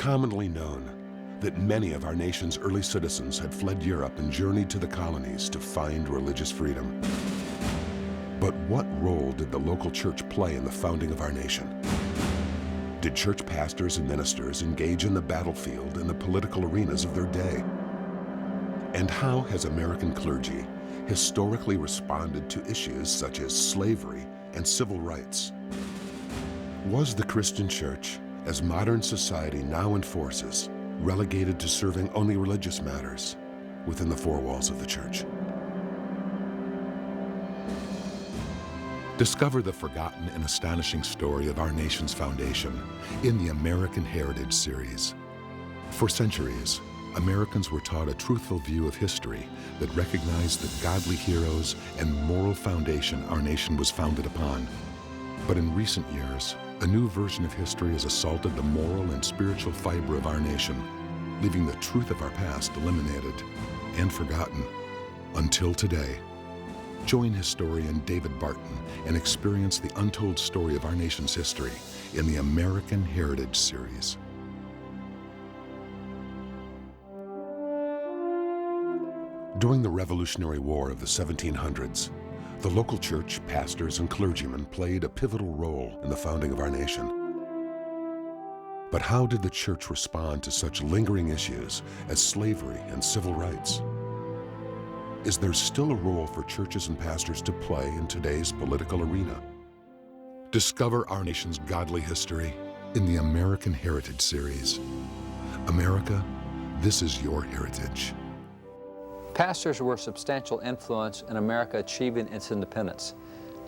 commonly known that many of our nation's early citizens had fled Europe and journeyed to the colonies to find religious freedom. But what role did the local church play in the founding of our nation? Did church pastors and ministers engage in the battlefield and the political arenas of their day? And how has American clergy historically responded to issues such as slavery and civil rights? Was the Christian church, as modern society now enforces, relegated to serving only religious matters within the four walls of the church? Discover the forgotten and astonishing story of our nation's foundation in the American Heritage series. For centuries, Americans were taught a truthful view of history that recognized the godly heroes and moral foundation our nation was founded upon. But in recent years, a new version of history has assaulted the moral and spiritual fiber of our nation, leaving the truth of our past eliminated and forgotten until today. Join historian David Barton and experience the untold story of our nation's history in the American Heritage series. During the Revolutionary War of the 1700s, the local church, pastors, and clergymen played a pivotal role in the founding of our nation. But how did the church respond to such lingering issues as slavery and civil rights? Is there still a role for churches and pastors to play in today's political arena? Discover our nation's godly history in the American Heritage series. America, this is your heritage. Pastors were a substantial influence in America achieving its independence,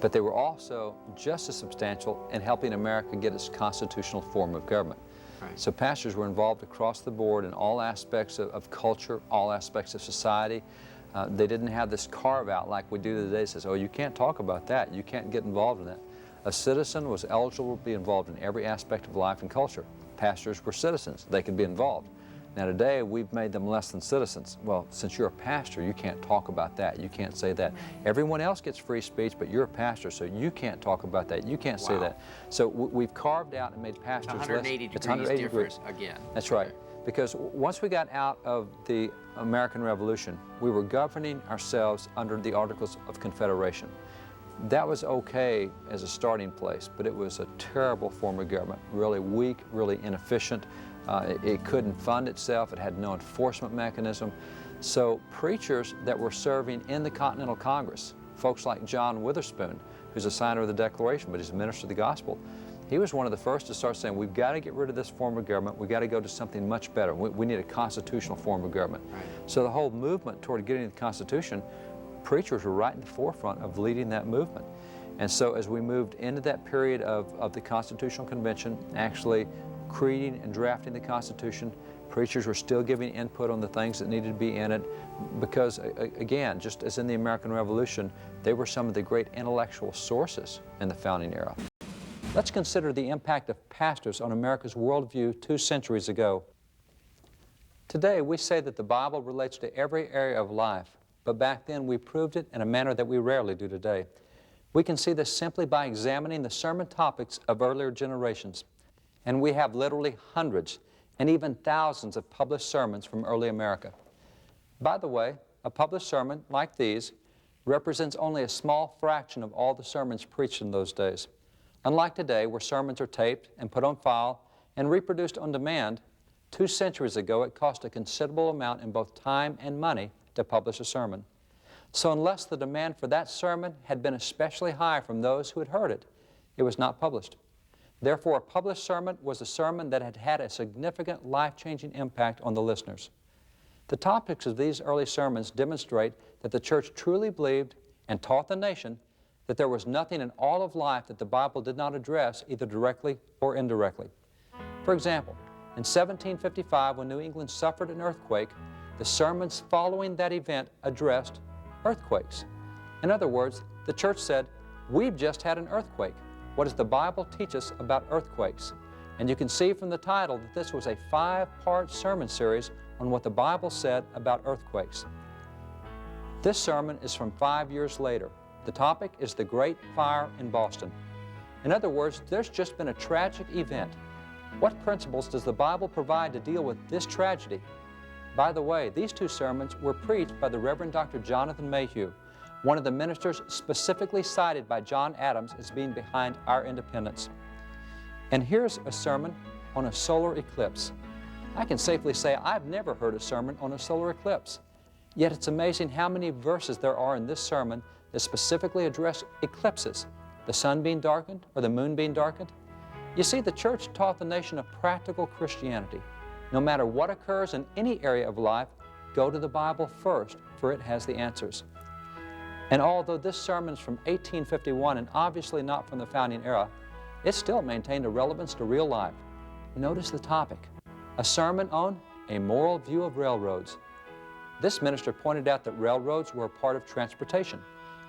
but they were also just as substantial in helping America get its constitutional form of government. Right. So pastors were involved across the board in all aspects of culture, all aspects of society. They didn't have this carve-out like we do today that says, oh, you can't talk about that, you can't get involved in that. A citizen was eligible to be involved in every aspect of life and culture. Pastors were citizens, they could be involved. Now today, we've made them less than citizens. Well, since you're a pastor, you can't talk about that, you can't say that. Everyone else gets free speech, but you're a pastor, so you can't talk about that, you can't say that. So we've carved out and made pastors less. 180 degrees, 180 degrees again. That's right. Because once we got out of the American Revolution, we were governing ourselves under the Articles of Confederation. That was okay as a starting place, but it was a terrible form of government, really weak, really inefficient. It couldn't fund itself, it had no enforcement mechanism. So preachers that were serving in the Continental Congress, folks like John Witherspoon, who's a signer of the Declaration, but he's a minister of the gospel, he was one of the first to start saying, we've got to get rid of this form of government, we've got to go to something much better. We need a constitutional form of government. Right. So the whole movement toward getting the Constitution, preachers were right in the forefront of leading that movement. And so as we moved into that period of the Constitutional Convention, actually creating and drafting the Constitution, preachers were still giving input on the things that needed to be in it because, again, just as in the American Revolution, they were some of the great intellectual sources in the founding era. Let's consider the impact of pastors on America's worldview 2 centuries ago. Today, we say that the Bible relates to every area of life, but back then we proved it in a manner that we rarely do today. We can see this simply by examining the sermon topics of earlier generations. And we have literally hundreds and even thousands of published sermons from early America. By the way, a published sermon like these represents only a small fraction of all the sermons preached in those days. Unlike today, where sermons are taped and put on file and reproduced on demand, 2 centuries ago it cost a considerable amount in both time and money to publish a sermon. So unless the demand for that sermon had been especially high from those who had heard it, it was not published. Therefore, a published sermon was a sermon that had had a significant life-changing impact on the listeners. The topics of these early sermons demonstrate that the church truly believed and taught the nation that there was nothing in all of life that the Bible did not address either directly or indirectly. For example, in 1755, when New England suffered an earthquake, the sermons following that event addressed earthquakes. In other words, the church said, we've just had an earthquake. What does the Bible teach us about earthquakes? And you can see from the title that this was a 5-part sermon series on what the Bible said about earthquakes. This sermon is from 5 years later. The topic is the Great Fire in Boston. In other words, there's just been a tragic event, What principles does the Bible provide to deal with this tragedy? By the way, these two sermons were preached by the Reverend Dr. Jonathan Mayhew, one of the ministers specifically cited by John Adams as being behind our independence. And here's a sermon on a solar eclipse. I can safely say I've never heard a sermon on a solar eclipse. Yet it's amazing how many verses there are in this sermon that specifically address eclipses, the sun being darkened or the moon being darkened. You see, the church taught the nation a practical Christianity. No matter what occurs in any area of life, go to the Bible first, for it has the answers. And although this sermon is from 1851 and obviously not from the founding era, it still maintained a relevance to real life. Notice the topic, a sermon on a moral view of railroads. This minister pointed out that railroads were a part of transportation.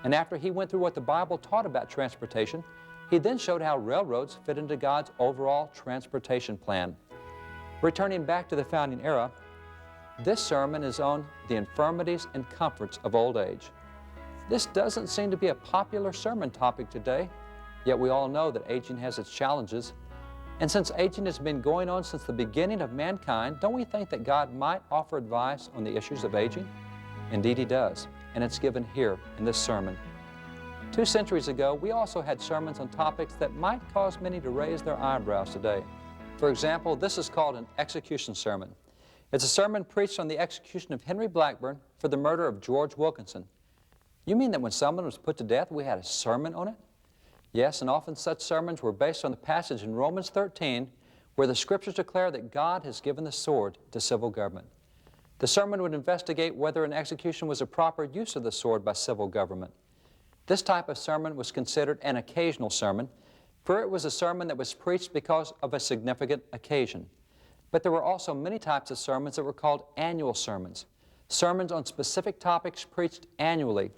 And after he went through what the Bible taught about transportation, he then showed how railroads fit into God's overall transportation plan. Returning back to the founding era, this sermon is on the infirmities and comforts of old age. This doesn't seem to be a popular sermon topic today, yet we all know that aging has its challenges. And since aging has been going on since the beginning of mankind, don't we think that God might offer advice on the issues of aging? Indeed He does, and it's given here in this sermon. 2 centuries ago, we also had sermons on topics that might cause many to raise their eyebrows today. For example, this is called an execution sermon. It's a sermon preached on the execution of Henry Blackburn for the murder of George Wilkinson. You mean that when someone was put to death, we had a sermon on it? Yes, and often such sermons were based on the passage in Romans 13 where the Scriptures declare that God has given the sword to civil government. The sermon would investigate whether an execution was a proper use of the sword by civil government. This type of sermon was considered an occasional sermon, for it was a sermon that was preached because of a significant occasion. But there were also many types of sermons that were called annual sermons, sermons on specific topics preached annually.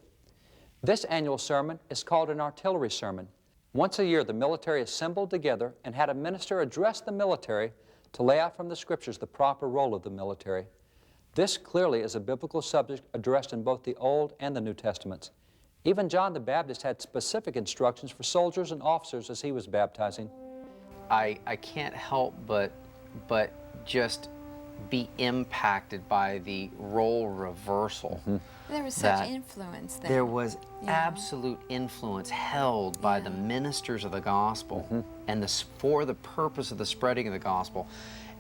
This annual sermon is called an artillery sermon. Once a year, the military assembled together and had a minister address the military to lay out from the Scriptures the proper role of the military. This clearly is a biblical subject addressed in both the Old and the New Testaments. Even John the Baptist had specific instructions for soldiers and officers as he was baptizing. I can't help but just be impacted by the role reversal. Mm-hmm. There was such influence there. There was absolute influence held by the ministers of the gospel, and for the purpose of the spreading of the gospel,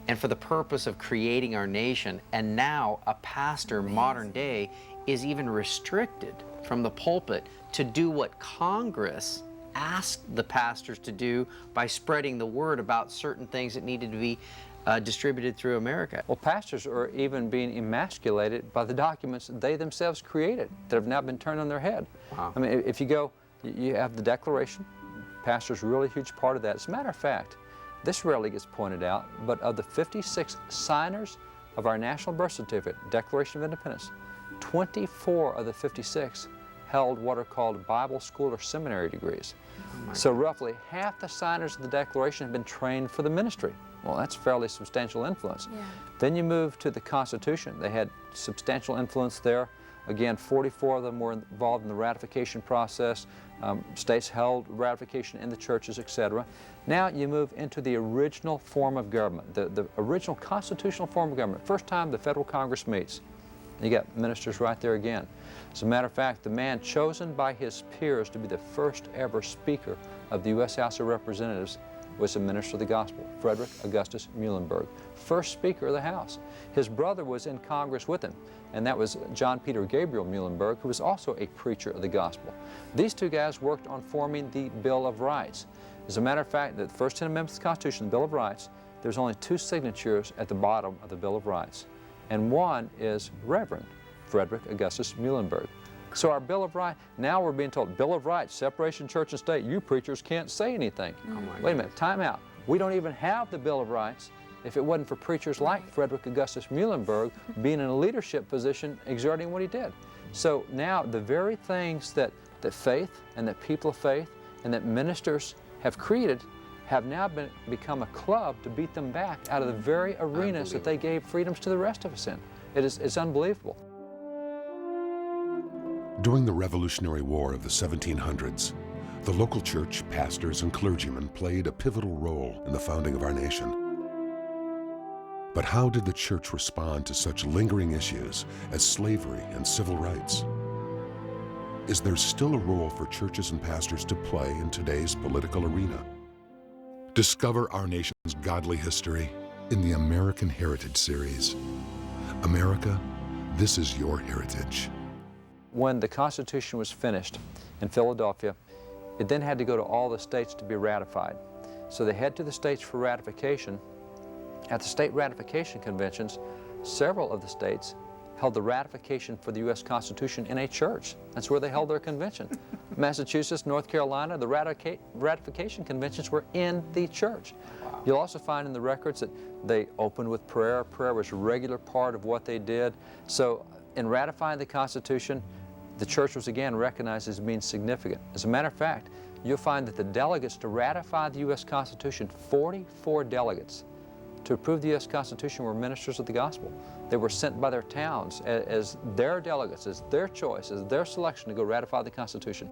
and for the purpose of creating our nation. And now a pastor, modern day, is even restricted from the pulpit to do what Congress asked the pastors to do by spreading the word about certain things that needed to be distributed through America. Well, pastors are even being emasculated by the documents they themselves created that have now been turned on their head. Wow. I mean, if you go, you have the Declaration. Pastor's a really huge part of that. As a matter of fact, this rarely gets pointed out, but of the 56 signers of our national birth certificate, Declaration of Independence, 24 of the 56 held what are called Bible school or seminary degrees. So roughly half the signers of the Declaration have been trained for the ministry. Well, that's fairly substantial influence. Yeah. Then you move to the Constitution. They had substantial influence there. Again, 44 of them were involved in the ratification process. States held ratification in the churches, etc. Now you move into the original form of government, the original constitutional form of government. First time the federal Congress meets. You got ministers right there again. As a matter of fact, the man chosen by his peers to be the first ever Speaker of the U.S. House of Representatives was a minister of the gospel, Frederick Augustus Muhlenberg, first Speaker of the House. His brother was in Congress with him, and that was John Peter Gabriel Muhlenberg, who was also a preacher of the gospel. These two guys worked on forming the Bill of Rights. As a matter of fact, the first 10 amendments of the Constitution, the Bill of Rights, there's only 2 signatures at the bottom of the Bill of Rights, and one is Reverend Frederick Augustus Muhlenberg. So our Bill of Rights, now we're being told, Bill of Rights, separation church and state, you preachers can't say anything. Oh Wait a minute, time out. We don't even have the Bill of Rights if it wasn't for preachers like Frederick Augustus Muhlenberg being in a leadership position, exerting what he did. So now the very things that faith and that people of faith and that ministers have created have now become a club to beat them back out of the very arenas that they gave freedoms to the rest of us in. It's unbelievable. During the Revolutionary War of the 1700s, the local church, pastors, and clergymen played a pivotal role in the founding of our nation. But how did the church respond to such lingering issues as slavery and civil rights? Is there still a role for churches and pastors to play in today's political arena? Discover our nation's godly history in the American Heritage Series. America, this is your heritage. When the Constitution was finished in Philadelphia, it then had to go to all the states to be ratified. So they head to the states for ratification. At the state ratification conventions, several of the states held the ratification for the U.S. Constitution in a church. That's where they held their convention. Massachusetts, North Carolina, the ratification conventions were in the church. Wow. You'll also find in the records that they opened with prayer. Prayer was a regular part of what they did. So in ratifying the Constitution, the church was again recognized as being significant. As a matter of fact, you'll find that the delegates to ratify the U.S. Constitution, 44 delegates, to approve the U.S. Constitution were ministers of the gospel. They were sent by their towns as their delegates, as their choice, as their selection to go ratify the Constitution.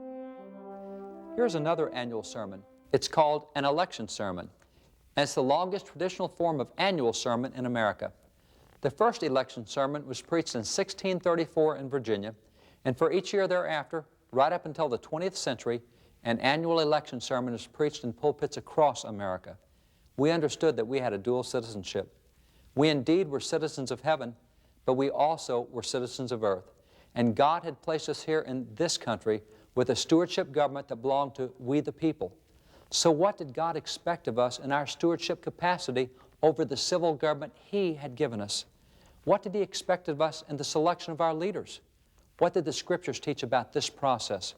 Here's another annual sermon. It's called an election sermon, and it's the longest traditional form of annual sermon in America. The first election sermon was preached in 1634 in Virginia, and for each year thereafter, right up until the 20th century, an annual election sermon is preached in pulpits across America. We understood that we had a dual citizenship. We indeed were citizens of heaven, but we also were citizens of earth. And God had placed us here in this country with a stewardship government that belonged to we the people. So what did God expect of us in our stewardship capacity over the civil government He had given us? What did He expect of us in the selection of our leaders? What did the Scriptures teach about this process?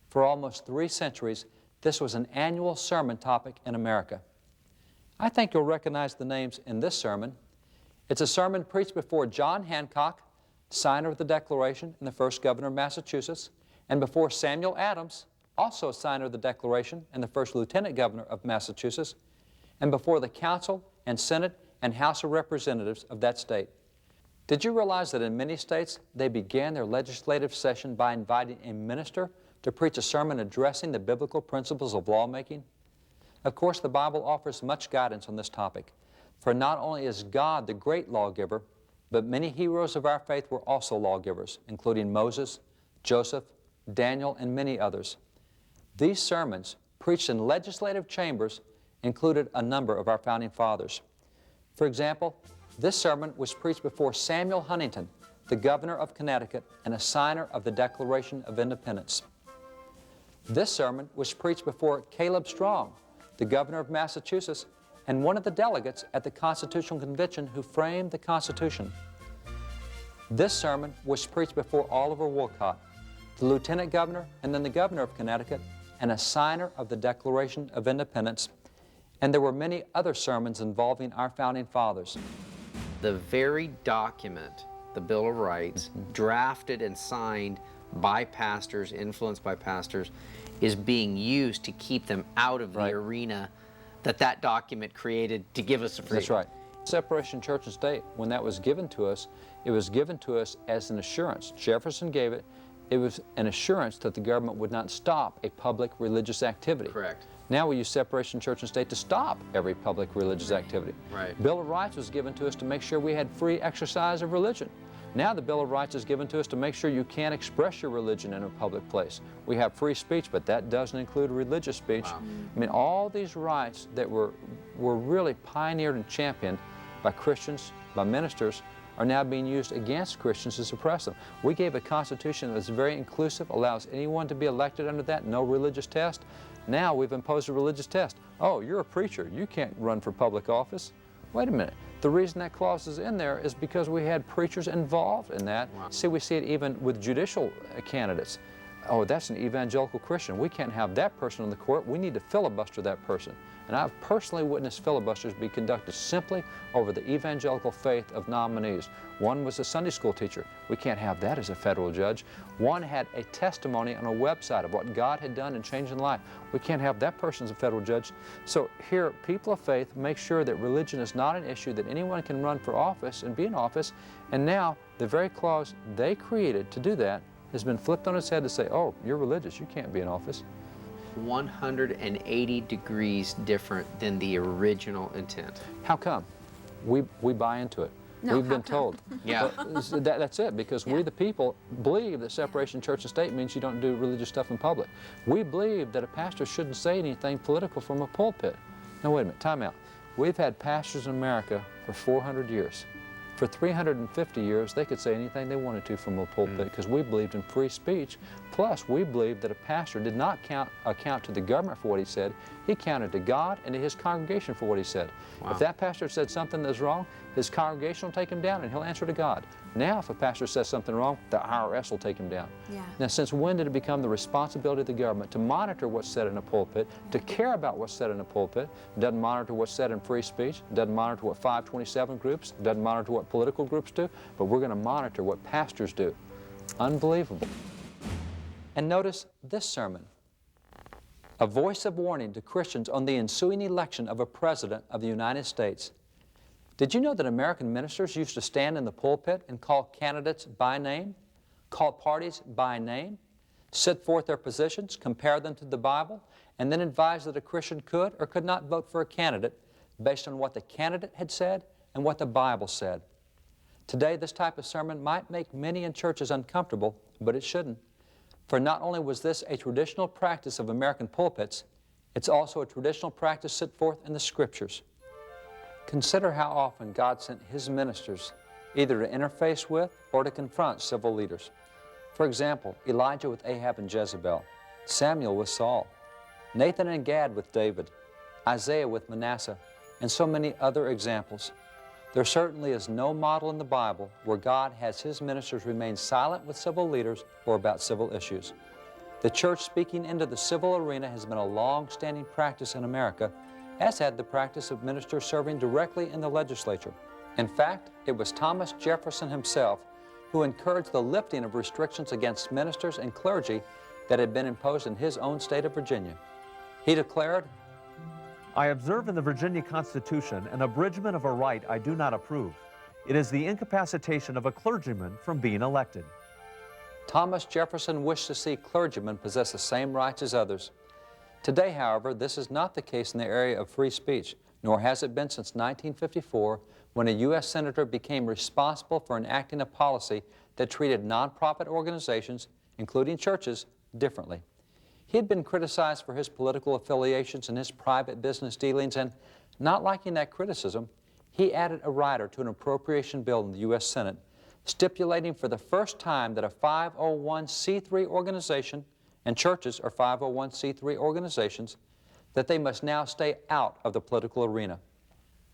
For almost 3 centuries, this was an annual sermon topic in America. I think you'll recognize the names in this sermon. It's a sermon preached before John Hancock, signer of the Declaration and the first governor of Massachusetts, and before Samuel Adams, also a signer of the Declaration and the first lieutenant governor of Massachusetts, and before the Council and Senate and House of Representatives of that state. Did you realize that in many states they began their legislative session by inviting a minister to preach a sermon addressing the biblical principles of lawmaking? Of course, the Bible offers much guidance on this topic, for not only is God the great lawgiver, but many heroes of our faith were also lawgivers, including Moses, Joseph, Daniel, and many others. These sermons, preached in legislative chambers, included a number of our founding fathers. For example, this sermon was preached before Samuel Huntington, the governor of Connecticut and a signer of the Declaration of Independence. This sermon was preached before Caleb Strong, the governor of Massachusetts, and one of the delegates at the Constitutional Convention who framed the Constitution. This sermon was preached before Oliver Wolcott, the lieutenant governor and then the governor of Connecticut, and a signer of the Declaration of Independence. And there were many other sermons involving our founding fathers. The very document, the Bill of Rights, drafted and signed by pastors, influenced by pastors, is being used to keep them out of the arena that document created to give us a freedom. That's right. Separation of church and state, when that was given to us, it was given to us as an assurance. Jefferson gave it. It was an assurance that the government would not stop a public religious activity. Correct. Now we use separation of church and state to stop every public religious activity. Right. Bill of Rights was given to us to make sure we had free exercise of religion. Now the Bill of Rights is given to us to make sure you can't express your religion in a public place. We have free speech, but that doesn't include religious speech. Wow. I mean, all these rights that were really pioneered and championed by Christians, by ministers, are now being used against Christians to suppress them. We gave a Constitution that's very inclusive, allows anyone to be elected under that, no religious test. Now we've imposed a religious test. Oh, you're a preacher, you can't run for public office. Wait a minute. The reason that clause is in there is because we had preachers involved in that. Wow. See, we see it even with judicial candidates. Oh, that's an evangelical Christian. We can't have that person on the court. We need to filibuster that person. And I've personally witnessed filibusters be conducted simply over the evangelical faith of nominees. One was a Sunday school teacher. We can't have that as a federal judge. One had a testimony on a website of what God had done in changing life. We can't have that person as a federal judge. So here, people of faith make sure that religion is not an issue, that anyone can run for office and be in office. And now, the very clause they created to do that has been flipped on its head to say, oh, you're religious, you can't be in office. 180 degrees different than the original intent. How come? we buy into it. No, We've how been come? told. Yeah. That's it, because we Yeah. the people believe that separation of church and state means you don't do religious stuff in public. We believe that a pastor shouldn't say anything political from a pulpit. Now wait a minute, time out. We've had pastors in America for 400 years. For 350 years, they could say anything they wanted to from a pulpit because we believed in free speech. Plus, we believed that a pastor did not account to the government for what he said. He counted to God and to his congregation for what he said. Wow. If that pastor said something that's wrong, his congregation will take him down and he'll answer to God. Now, if a pastor says something wrong, the IRS will take him down. Yeah. Now, since when did it become the responsibility of the government to monitor what's said in a pulpit, to care about what's said in a pulpit? It doesn't monitor what's said in free speech, it doesn't monitor what 527 groups, it doesn't monitor what political groups do, but we're going to monitor what pastors do. Unbelievable. And notice this sermon, a voice of warning to Christians on the ensuing election of a president of the United States. Did you know that American ministers used to stand in the pulpit and call candidates by name, call parties by name, set forth their positions, compare them to the Bible, and then advise that a Christian could or could not vote for a candidate based on what the candidate had said and what the Bible said? Today, this type of sermon might make many in churches uncomfortable, but it shouldn't. For not only was this a traditional practice of American pulpits, it's also a traditional practice set forth in the Scriptures. Consider how often God sent His ministers either to interface with or to confront civil leaders. For example, Elijah with Ahab and Jezebel, Samuel with Saul, Nathan and Gad with David, Isaiah with Manasseh, and so many other examples. There certainly is no model in the Bible where God has His ministers remain silent with civil leaders or about civil issues. The church speaking into the civil arena has been a long-standing practice in America, as had the practice of ministers serving directly in the legislature. In fact, it was Thomas Jefferson himself who encouraged the lifting of restrictions against ministers and clergy that had been imposed in his own state of Virginia. He declared, I observe in the Virginia Constitution an abridgment of a right I do not approve. It is the incapacitation of a clergyman from being elected. Thomas Jefferson wished to see clergymen possess the same rights as others. Today, however, this is not the case in the area of free speech, nor has it been since 1954, when a U.S. Senator became responsible for enacting a policy that treated nonprofit organizations, including churches, differently. He had been criticized for his political affiliations and his private business dealings, and not liking that criticism, he added a rider to an appropriation bill in the U.S. Senate, stipulating for the first time that a 501c3 organization, and churches are 501c3 organizations, that they must now stay out of the political arena.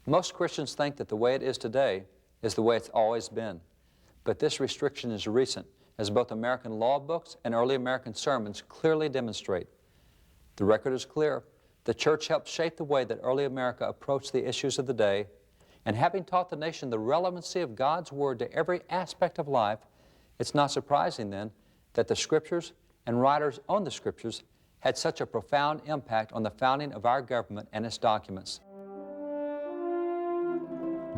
Most Christians think that the way it is today is the way it's always been. But this restriction is recent, as both American law books and early American sermons clearly demonstrate. The record is clear. The church helped shape the way that early America approached the issues of the day, and having taught the nation the relevancy of God's Word to every aspect of life, it's not surprising then that the Scriptures and writers on the Scriptures had such a profound impact on the founding of our government and its documents.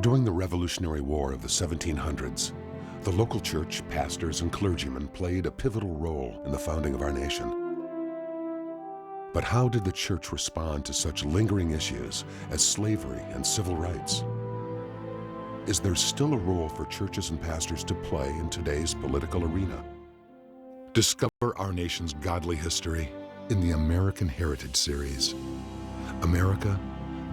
During the Revolutionary War of the 1700s, the local church, pastors, and clergymen played a pivotal role in the founding of our nation. But how did the church respond to such lingering issues as slavery and civil rights? Is there still a role for churches and pastors to play in today's political arena? Discover our nation's godly history in the American Heritage Series. America,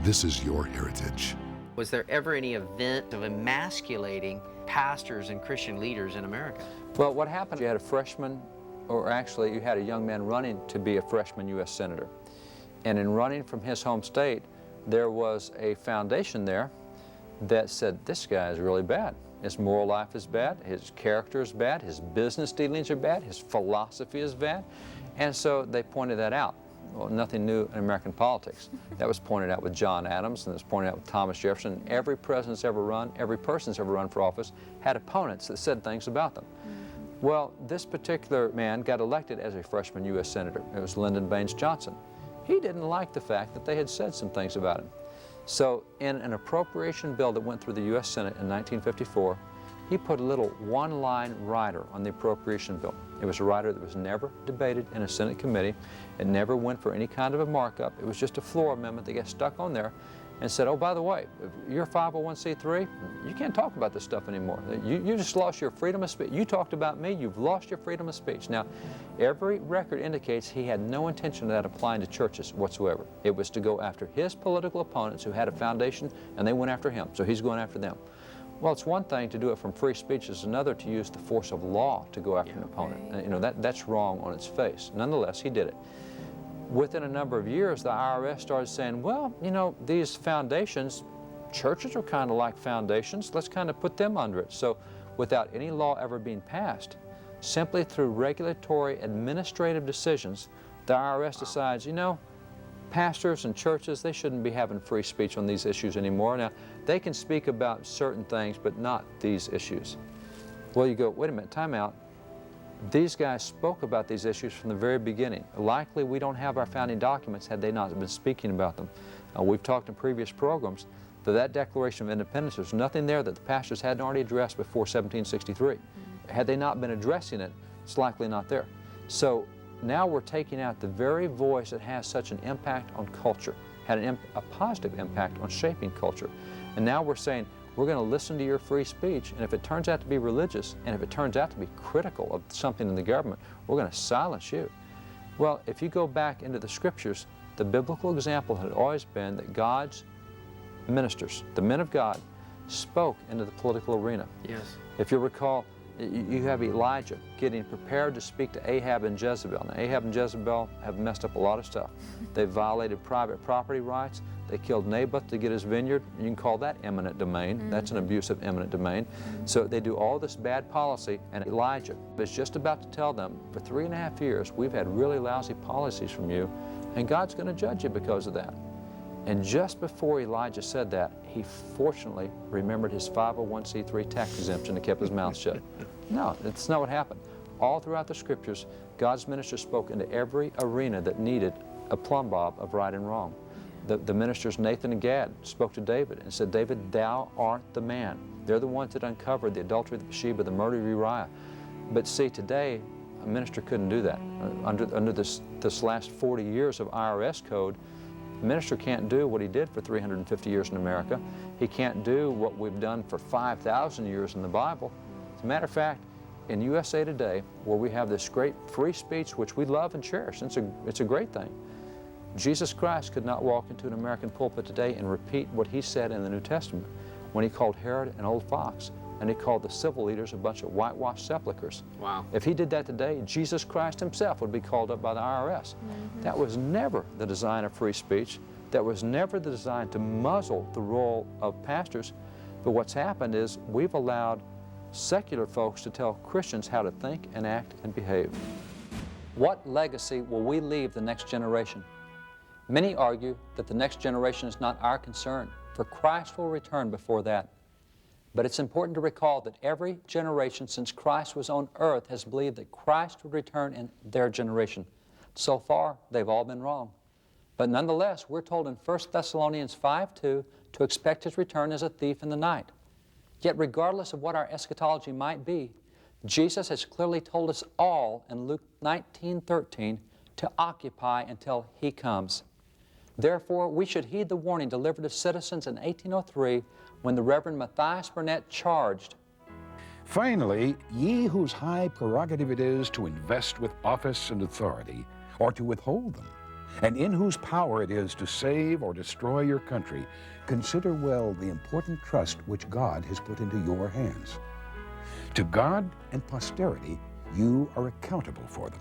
this is your heritage. Was there ever any event of emasculating pastors and Christian leaders in America? Well, what happened, you had a freshman, or actually you had a young man running to be a freshman U.S. Senator. And in running from his home state, there was a foundation there that said, this guy is really bad. His moral life is bad, his character is bad, his business dealings are bad, his philosophy is bad. And so they pointed that out. Well, nothing new in American politics. That was pointed out with John Adams, and it was pointed out with Thomas Jefferson. Every president's ever run, every person's ever run for office had opponents that said things about them. Well, this particular man got elected as a freshman U.S. Senator. It was Lyndon Baines Johnson. He didn't like the fact that they had said some things about him. So in an appropriation bill that went through the U.S. Senate in 1954, he put a little one-line rider on the appropriation bill. It was a rider that was never debated in a Senate committee. It never went for any kind of a markup. It was just a floor amendment that got stuck on there. and said, oh, by the way, if you're a 501c3, you can't talk about this stuff anymore. You just lost your freedom of speech. You talked about me, you've lost your freedom of speech. Now, every record indicates he had no intention of that applying to churches whatsoever. It was to go after his political opponents who had a foundation, and they went after him, so he's going after them. Well, it's one thing to do it from free speech, it's another to use the force of law to go after an opponent. You know, that's wrong on its face. Nonetheless, he did it. Within a number of years, the IRS started saying, well, you know, these foundations, churches are kind of like foundations, let's kind of put them under it. So without any law ever being passed, simply through regulatory administrative decisions, the IRS decides, you know, pastors and churches, they shouldn't be having free speech on these issues anymore. Now, they can speak about certain things, but not these issues. Well, you go, wait a minute, time out. These guys spoke about these issues from the very beginning. Likely we don't have our founding documents had they not been speaking about them. We've talked in previous programs that Declaration of Independence, there's nothing there that the pastors hadn't already addressed before 1763. Had they not been addressing it, it's likely not there. So now we're taking out the very voice that has such an impact on culture, had a positive impact on shaping culture. And now we're saying, we're going to listen to your free speech, and if it turns out to be religious, and if it turns out to be critical of something in the government, we're going to silence you. Well, if you go back into the scriptures, the biblical example had always been that God's ministers, the men of God, spoke into the political arena. Yes. If you recall, you have Elijah getting prepared to speak to Ahab and Jezebel. Now, Ahab and Jezebel have messed up a lot of stuff. They violated private property rights. They killed Naboth to get his vineyard. You can call that eminent domain. That's an abuse of eminent domain. So they do all this bad policy, and Elijah is just about to tell them, for 3.5 years, we've had really lousy policies from you, and God's going to judge you because of that. And just before Elijah said that, he fortunately remembered his 501c3 tax exemption and kept his mouth shut. No, that's not what happened. All throughout the scriptures, God's ministers spoke into every arena that needed a plumb bob of right and wrong. The ministers Nathan and Gad spoke to David and said, David, thou art the man. They're the ones that uncovered the adultery of Bathsheba, the murder of Uriah. But see, today, a minister couldn't do that. Under this last 40 years of IRS code, the minister can't do what he did for 350 years in America. He can't do what we've done for 5,000 years in the Bible. As a matter of fact, in USA Today, where we have this great free speech, which we love and cherish, it's a great thing, Jesus Christ could not walk into an American pulpit today and repeat what he said in the New Testament when he called Herod an old fox and he called the civil leaders a bunch of whitewashed sepulchres. Wow. If he did that today, Jesus Christ himself would be called up by the IRS. That was never the design of free speech. That was never the design to muzzle the role of pastors. But what's happened is we've allowed secular folks to tell Christians how to think and act and behave. What legacy will we leave the next generation? Many argue that the next generation is not our concern, for Christ will return before that. But it's important to recall that every generation since Christ was on earth has believed that Christ would return in their generation. So far, they've all been wrong. But nonetheless, we're told in 1 Thessalonians 5:2 to expect his return as a thief in the night. Yet regardless of what our eschatology might be, Jesus has clearly told us all in Luke 19:13 to occupy until he comes. Therefore, we should heed the warning delivered to citizens in 1803 when the Reverend Matthias Burnett charged, Finally, ye whose high prerogative it is to invest with office and authority, or to withhold them, and in whose power it is to save or destroy your country, consider well the important trust which God has put into your hands. To God and posterity you are accountable for them.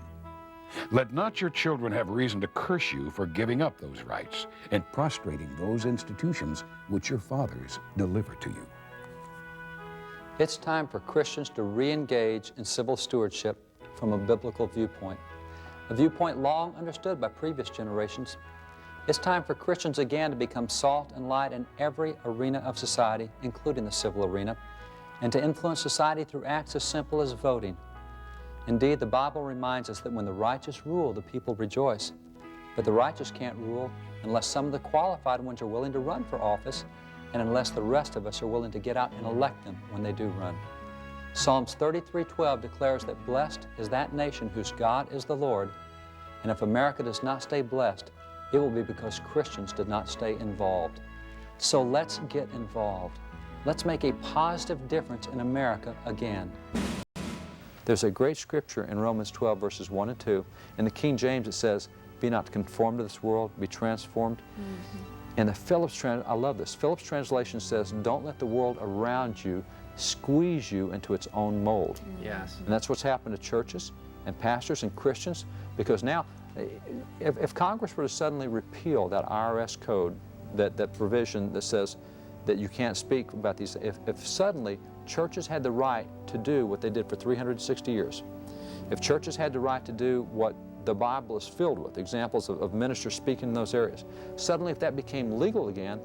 Let not your children have reason to curse you for giving up those rights and prostrating those institutions which your fathers delivered to you. it's time for Christians to re-engage in civil stewardship from a biblical viewpoint, a viewpoint long understood by previous generations. It's time for Christians again to become salt and light in every arena of society, including the civil arena, and to influence society through acts as simple as voting. Indeed, the Bible reminds us that when the righteous rule, the people rejoice. But the righteous can't rule unless some of the qualified ones are willing to run for office, and unless the rest of us are willing to get out and elect them when they do run. Psalms 33:12 declares that blessed is that nation whose God is the Lord, and if America does not stay blessed, it will be because Christians did not stay involved. So let's get involved. Let's make a positive difference in America again. There's a great scripture in Romans 12, verses 1 and 2. In the King James, it says, be not conformed to this world, be transformed. And the Phillips I love this. Phillips translation says, don't let the world around you squeeze you into its own mold. Yes. And that's what's happened to churches and pastors and Christians, because now, if Congress were to suddenly repeal that IRS code, that provision that says that you can't speak about these, if suddenly churches had the right to do what they did for 360 years, if churches had the right to do what the Bible is filled with, examples of ministers speaking in those areas, suddenly if that became legal again,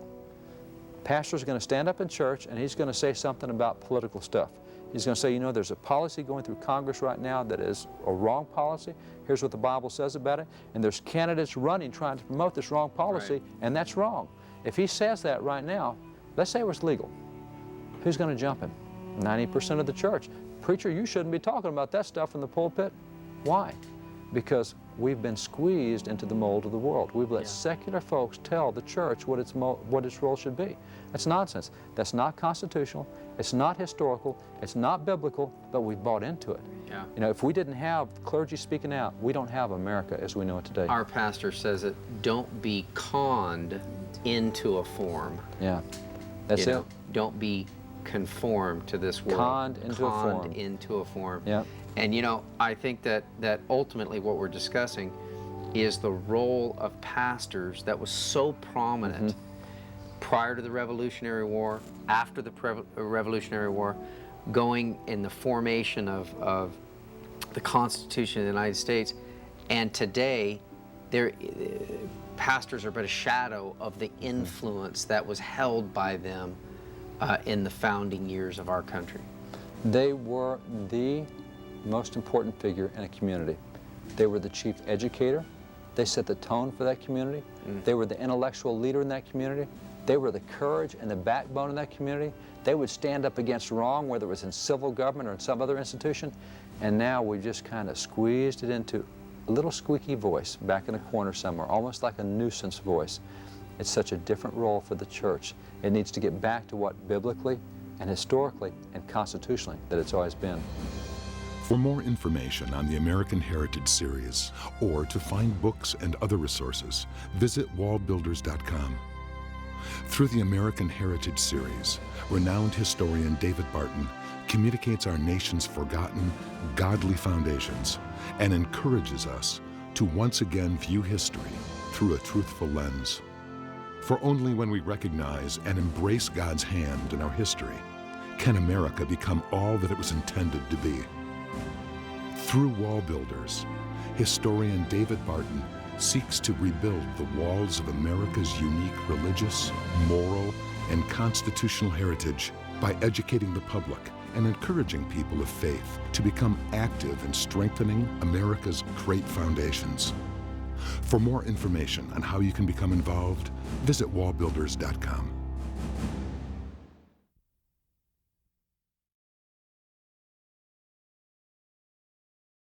pastor's going to stand up in church and he's going to say something about political stuff. He's going to say, you know, there's a policy going through Congress right now that is a wrong policy. Here's what the Bible says about it. And there's candidates running trying to promote this wrong policy, and that's wrong. If he says that right now, let's say it was legal, who's going to jump him? 90% of the church. Preacher, you shouldn't be talking about that stuff in the pulpit. Why? Because we've been squeezed into the mold of the world. We've let secular folks tell the church what its role should be. That's nonsense. That's not constitutional. It's not historical. It's not biblical, but we've bought into it. Yeah. You know, if we didn't have clergy speaking out, we don't have America as we know it today. Our pastor says it, don't be conned into a form. Yeah, that's it. Don't be conformed to this world. Conned into a form. Conned into a form. Yeah. And you know, I think that ultimately what we're discussing is the role of pastors that was so prominent prior to the Revolutionary War, after the Revolutionary War, going in the formation of the Constitution of the United States, and today, pastors are but a shadow of the influence that was held by them in the founding years of our country. They were the most important figure in a community. They were the chief educator. They set the tone for that community. They were the intellectual leader in that community. They were the courage and the backbone in that community. They would stand up against wrong, whether it was in civil government or in some other institution. And now we've just kind of squeezed it into a little squeaky voice back in a corner somewhere, almost like a nuisance voice. It's such a different role for the church. It needs to get back to what biblically and historically and constitutionally that it's always been. For more information on the American Heritage Series or to find books and other resources, visit wallbuilders.com. Through the American Heritage Series, renowned historian David Barton communicates our nation's forgotten, godly foundations and encourages us to once again view history through a truthful lens. For only when we recognize and embrace God's hand in our history can America become all that it was intended to be. Through Wall Builders, historian David Barton seeks to rebuild the walls of America's unique religious, moral, and constitutional heritage by educating the public and encouraging people of faith to become active in strengthening America's great foundations. For more information on how you can become involved, visit wallbuilders.com.